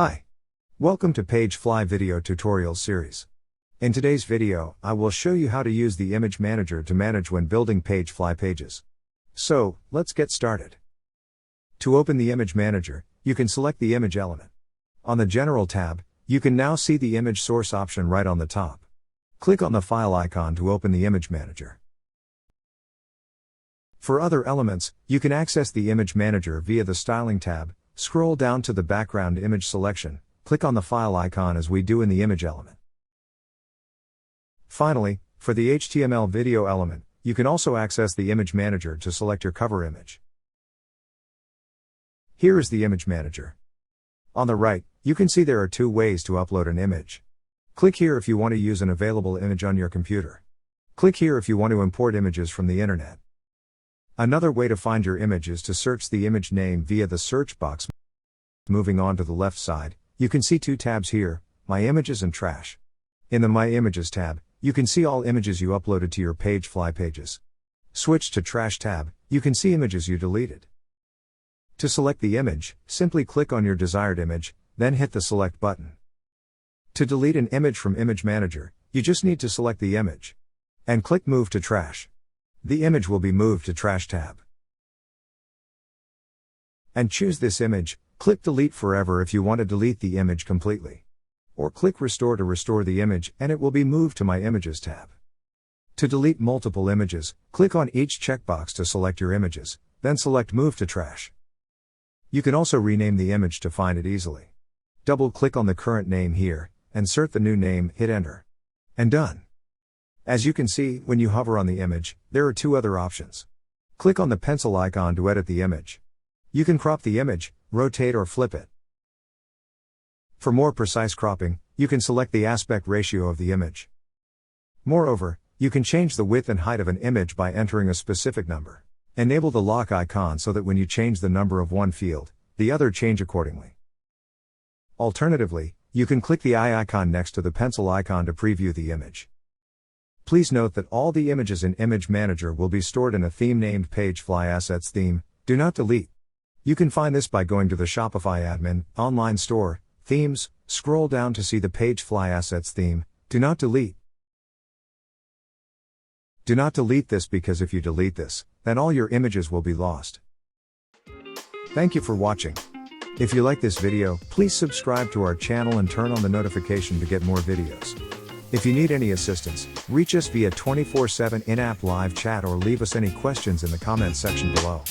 Hi. Welcome to PageFly video tutorials series. In today's video, I will show you how to use the Image Manager to manage when building PageFly pages. So, let's get started. To open the Image Manager, you can select the image element. On the General tab, you can now see the image source option right on the top. Click on the file icon to open the Image Manager. For other elements, you can access the Image Manager via the Styling tab. Scroll down to the background image selection, click on the file icon as we do in the image element. Finally, for the HTML video element, you can also access the Image Manager to select your cover image. Here is the Image Manager. On the right, you can see there are two ways to upload an image. Click here if you want to use an available image on your computer. Click here if you want to import images from the internet. Another way to find your image is to search the image name via the search box. Moving on to the left side, you can see two tabs here, My Images and Trash. In the My Images tab, you can see all images you uploaded to your PageFly pages. Switch to Trash tab, you can see images you deleted. To select the image, simply click on your desired image, then hit the Select button. To delete an image from Image Manager, you just need to select the image and click Move to Trash. The image will be moved to Trash tab. And choose this image, click Delete Forever if you want to delete the image completely. Or click Restore to restore the image and it will be moved to My Images tab. To delete multiple images, click on each checkbox to select your images, then select Move to Trash. You can also rename the image to find it easily. Double-click on the current name here, insert the new name, hit Enter. And done. As you can see, when you hover on the image, there are two other options. Click on the pencil icon to edit the image. You can crop the image, rotate or flip it. For more precise cropping, you can select the aspect ratio of the image. Moreover, you can change the width and height of an image by entering a specific number. Enable the lock icon so that when you change the number of one field, the other change accordingly. Alternatively, you can click the eye icon next to the pencil icon to preview the image. Please note that all the images in Image Manager will be stored in a theme named PageFly Assets Theme. Do not delete. You can find this by going to the Shopify admin, online store, themes, scroll down to see the PageFly Assets theme. Do not delete. Do not delete this because if you delete this, then all your images will be lost. Thank you for watching. If you like this video, please subscribe to our channel and turn on the notification to get more videos. If you need any assistance, reach us via 24/7 in-app live chat or leave us any questions in the comments section below.